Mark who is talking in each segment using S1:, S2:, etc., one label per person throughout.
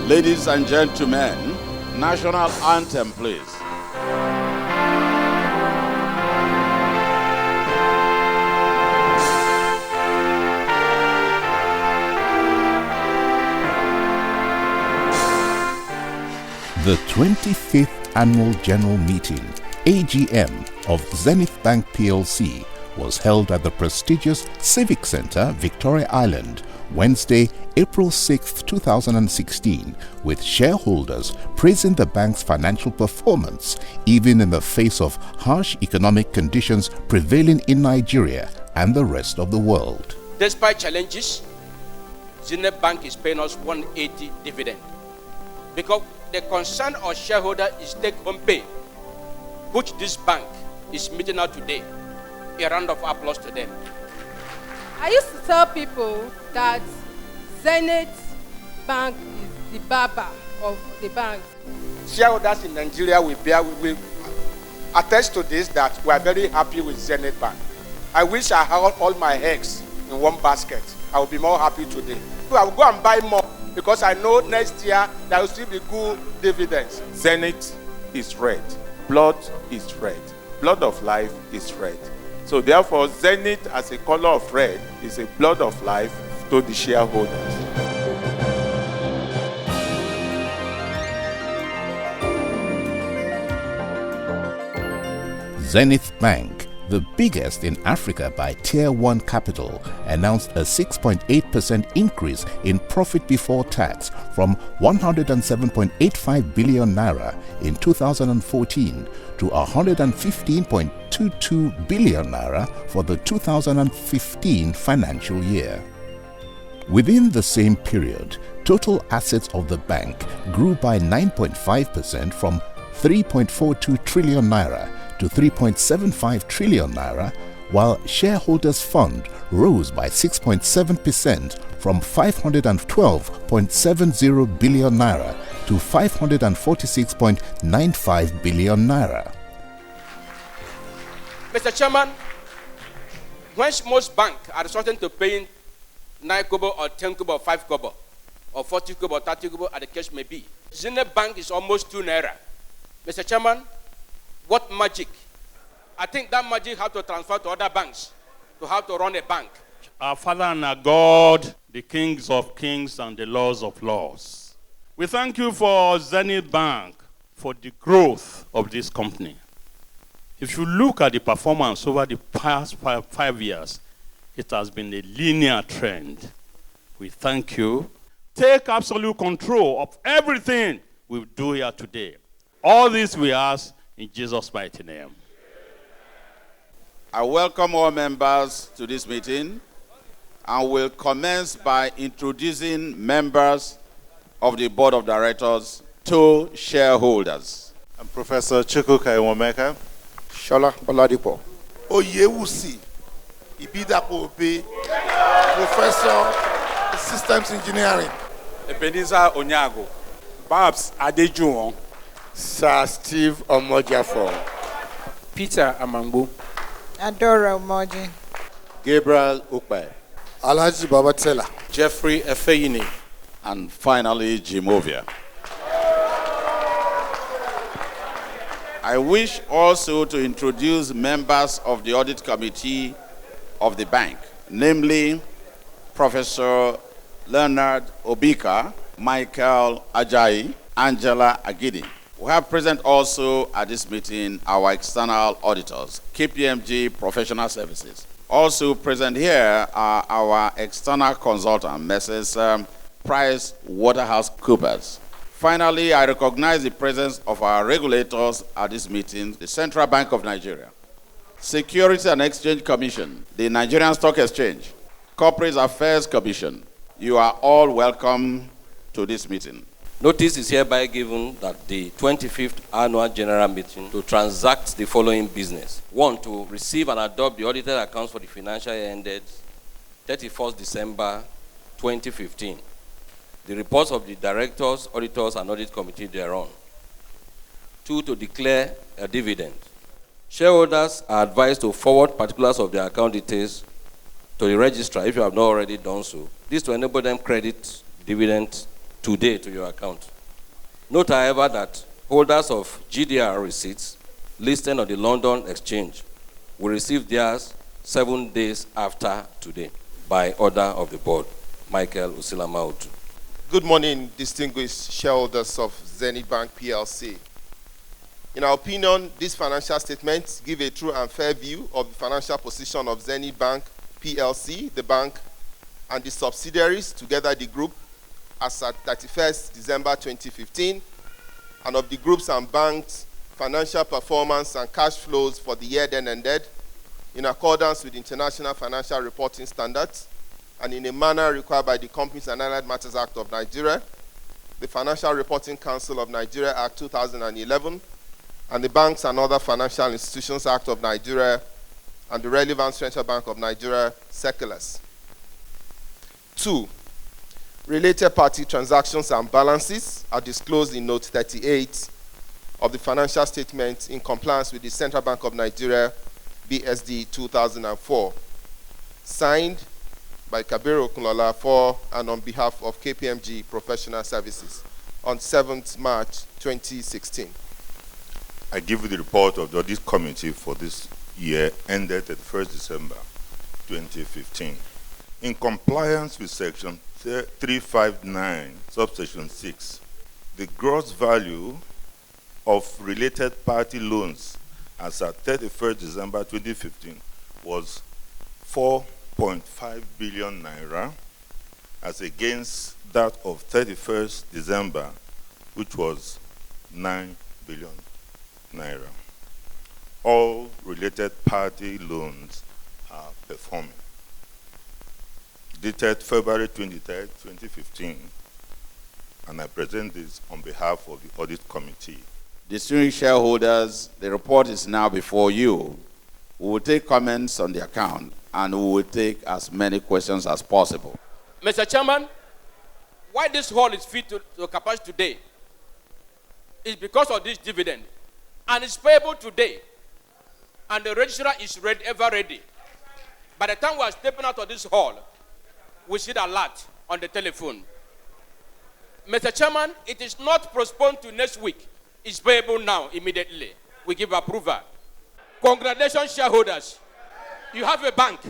S1: Ladies and gentlemen, national anthem, please.
S2: The 25th Annual General Meeting, AGM, of Zenith Bank PLC was held at the prestigious Civic Centre, Victoria Island, Wednesday, April 6, 2016, with shareholders praising the bank's financial performance, even in the face of harsh economic conditions prevailing in Nigeria and the rest of the world.
S3: Despite challenges, Zenith Bank is paying us 180 dividend. Because the concern of shareholder is take-home pay, which this bank is meeting out today. A round of applause to them.
S4: I used to tell people that Zenith Bank is the baba of the bank.
S5: Shareholders in Nigeria will attest to this, that we are very happy with Zenith Bank. I wish I had all my eggs in one basket. I will be more happy today. I will go and buy more because I know next year there will still be good dividends.
S6: Zenith is red. Blood is red. Blood of life is red. So therefore, Zenith as a color of red is a blood of life to the shareholders.
S2: Zenith Bank, the biggest in Africa by Tier 1 capital, announced a 6.8% increase in profit before tax from 107.85 billion naira in 2014 to 115.22 billion naira for the 2015 financial year. Within the same period, total assets of the bank grew by 9.5% from 3.42 trillion naira to 3.75 trillion naira, while shareholders' fund rose by 6.7% from 512.70 billion naira to 546.95 billion naira.
S3: Mr. Chairman, when most banks are resorting to paying 9 kobo or 10 kobo or 5 kobo or 40 kobo or 30 kobo as the case may be, Zenith Bank is almost 2 naira. Mr. Chairman, what magic? I think that magic has to transfer to other banks to how to run a bank.
S7: Our Father and our God, the kings of kings and the lords of lords. We thank you for Zenith Bank, for the growth of this company. If you look at the performance over the past 5 years, it has been a linear trend. We thank you. Take absolute control of everything we do here today. All this we ask in Jesus' mighty name.
S1: I welcome all members to this meeting and will commence by introducing members of the Board of Directors to shareholders.
S8: I'm Professor Chukwuka Iwomeka.
S5: Shola Oladipo.
S9: Oyewusi Ibidapo Obe, Professor Systems Engineering.
S6: Ebenezer Onyago. Babs Adejuwon.
S5: Sir Steve Omojiafo.
S3: Peter Amangbo.
S10: Adora Umoji.
S1: Gabriel Ukpe.
S9: Alhaji Babatela.
S3: Jeffrey Efeyini.
S1: And finally, Jimovia. I wish also to introduce members of the Audit Committee of the bank, namely Professor Leonard Obika, Michael Ajayi, Angela Agidi. We have present also at this meeting our external auditors, KPMG Professional Services. Also present here are our external consultant, Mrs. Price Waterhouse-Coopers. Finally, I recognize the presence of our regulators at this meeting, the Central Bank of Nigeria, Securities and Exchange Commission, the Nigerian Stock Exchange, Corporate Affairs Commission. You are all welcome to this meeting.
S11: Notice is hereby given that the 25th Annual General Meeting to transact the following business. 1, to receive and adopt the audited accounts for the financial year ended 31st December 2015. The reports of the directors, auditors, and audit committee thereon. 2, to declare a dividend. Shareholders are advised to forward particulars of their account details to the registrar if you have not already done so. This to enable them credit dividend today to your account. Note, however, that holders of GDR receipts listed on the London Exchange will receive theirs 7 days after today by order of the board. Michael Usilamautu.
S12: Good morning, distinguished shareholders of Zenith Bank PLC. In our opinion, these financial statements give a true and fair view of the financial position of Zenith Bank PLC, the bank, and the subsidiaries, together the group, as at 31st December 2015, and of the groups and banks' financial performance and cash flows for the year then ended, in accordance with international financial reporting standards, and in a manner required by the Companies and Allied Matters Act of Nigeria, the Financial Reporting Council of Nigeria Act 2011, and the Banks and Other Financial Institutions Act of Nigeria, and the relevant Central Bank of Nigeria circulars. 2, related party transactions and balances are disclosed in Note 38 of the financial statement in compliance with the Central Bank of Nigeria BSD 2004, signed by Kabiru Okunlola for and on behalf of KPMG Professional Services on 7th March 2016.
S13: I give you the report of the audit committee for this year ended at 1st December 2015. In compliance with section 359, subsection 6, the gross value of related party loans as at 31st December 2015 was 4.5 billion naira, as against that of 31st December, which was 9 billion naira. All related party loans are performing. Dated February 23, 2015, and I present this on behalf of the Audit Committee.
S1: Distinguished shareholders, the report is now before you. We will take comments on the account, and we will take as many questions as possible.
S3: Mr. Chairman, why this hall is fit to capacity today is because of this dividend, and it's payable today, and the registrar is ready, ever ready. By the time we are stepping out of this hall, we see the alert on the telephone. Mr. Chairman, it is not postponed to next week. It's payable now, immediately. We give approval. Congratulations, shareholders. You have a bank,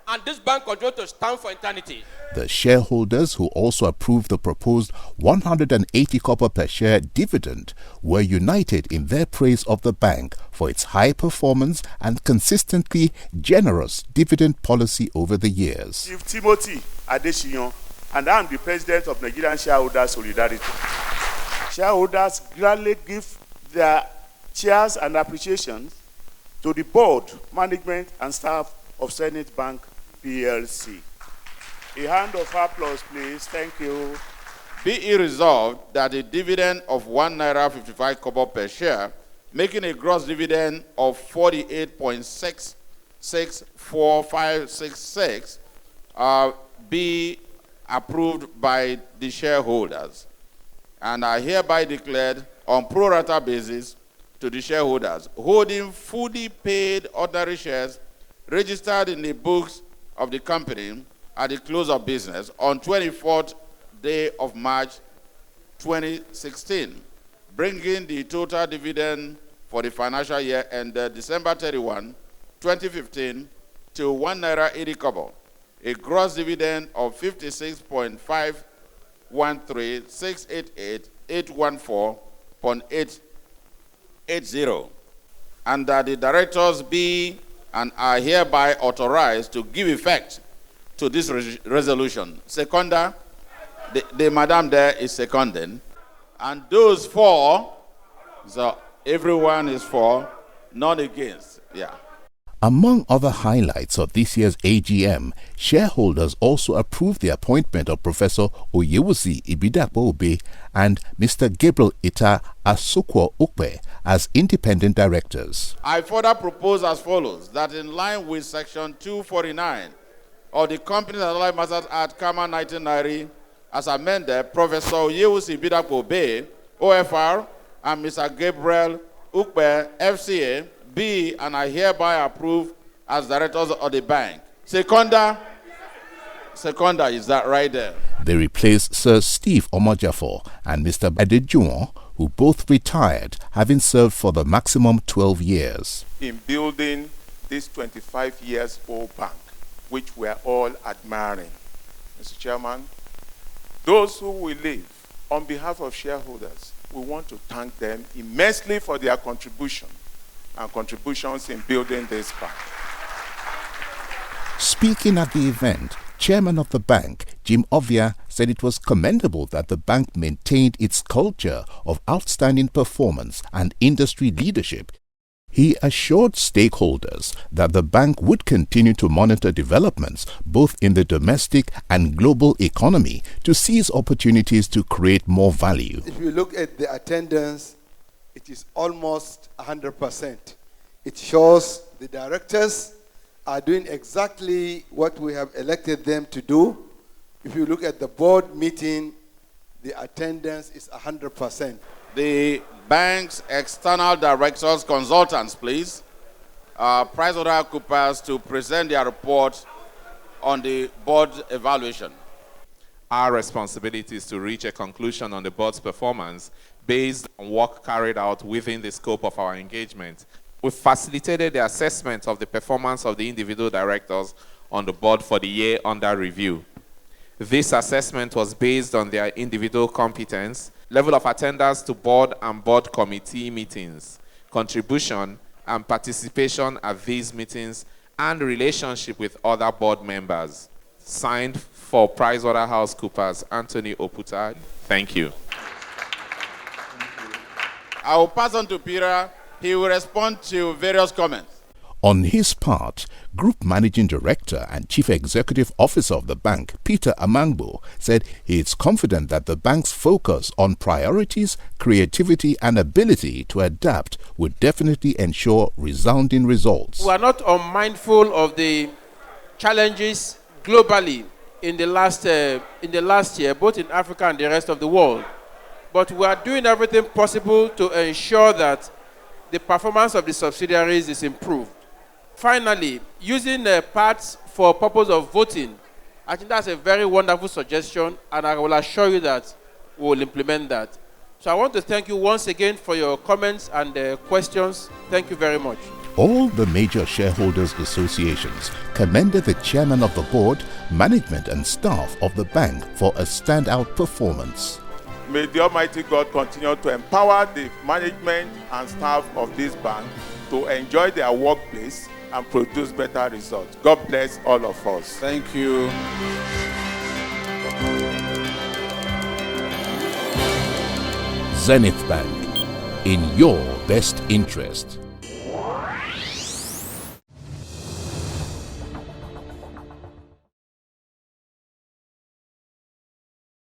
S3: and this bank continues to stand for eternity.
S2: The shareholders, who also approved the proposed 180 copper per share dividend, were united in their praise of the bank for its high performance and consistently generous dividend policy over the years.
S14: Chief Timothy Adeshiyon, and I am the president of Nigerian Shareholders Solidarity. Shareholders gladly give their cheers and appreciation to the board, management, and staff of Zenith Bank PLC. A hand of applause, please. Thank you.
S1: Be it resolved that a dividend of 1 naira 55 kobo per share, making a gross dividend of 48.664566, be approved by the shareholders, and are hereby declared on pro rata basis to the shareholders holding fully paid ordinary shares registered in the books of the company at the close of business on 24th day of March 2016, bringing the total dividend for the financial year ended December 31, 2015 to 1 naira 80 kobo, a gross dividend of 56.513,688,814.880, and that the directors be and are hereby authorized to give effect to this resolution. Seconder, the madam there is seconding, and those for, so everyone is for, not against. Yeah.
S2: Among other highlights of this year's AGM, shareholders also approved the appointment of Professor Oyewusi Ibidapo-Obe and Mr. Gabriel Ita Asukwo Ukpe as independent directors.
S1: I further propose as follows, that in line with Section 249 of the Companies and Allied Matters Act, Kama 1990, as amended, Professor Oyewusi Ibidapo-Bey, OFR, and Mr. Gabriel Ukpe, FCA, be and are hereby approved as directors of the bank. Seconder is that right there.
S2: They replaced Sir Steve Omojafor and Mr. Adejuwon, who both retired, having served for the maximum 12 years.
S6: In building this 25 years old bank, which we are all admiring, Mr. Chairman, those who will leave, on behalf of shareholders, we want to thank them immensely for their contribution and contributions in building this bank.
S2: Speaking at the event, Chairman of the bank, Jim Ovia, said it was commendable that the bank maintained its culture of outstanding performance and industry leadership. He assured stakeholders that the bank would continue to monitor developments both in the domestic and global economy to seize opportunities to create more value.
S15: If you look at the attendance, it is almost 100%. It shows the directors are doing exactly what we have elected them to do. If you look at the board meeting, the attendance is 100%.
S1: The bank's external directors, consultants, please. PricewaterhouseCoopers to present their report on the board evaluation.
S16: Our responsibility is to reach a conclusion on the board's performance based on work carried out within the scope of our engagement. We facilitated the assessment of the performance of the individual directors on the board for the year under review. This assessment was based on their individual competence, level of attendance to board and board committee meetings, contribution and participation at these meetings, and relationship with other board members. Signed for PricewaterhouseCoopers, Anthony Oputa. Thank you.
S1: I will pass on to Peter. He will respond to various comments.
S2: On his part, Group Managing Director and Chief Executive Officer of the bank, Peter Amangbo, said he is confident that the bank's focus on priorities, creativity and ability to adapt would definitely ensure resounding results.
S3: We are not unmindful of the challenges globally in the last year, both in Africa and the rest of the world. But we are doing everything possible to ensure that the performance of the subsidiaries is improved. Finally, using parts for purpose of voting, I think that's a very wonderful suggestion, and I will assure you that we will implement that. So I want to thank you once again for your comments and questions. Thank you very much.
S2: All the major shareholders associations commended the chairman of the board, management and staff of the bank for a standout performance.
S6: May the Almighty God continue to empower the management and staff of this bank to enjoy their workplace and produce better results. God bless all of us.
S1: Thank you.
S2: Zenith Bank, in your best interest.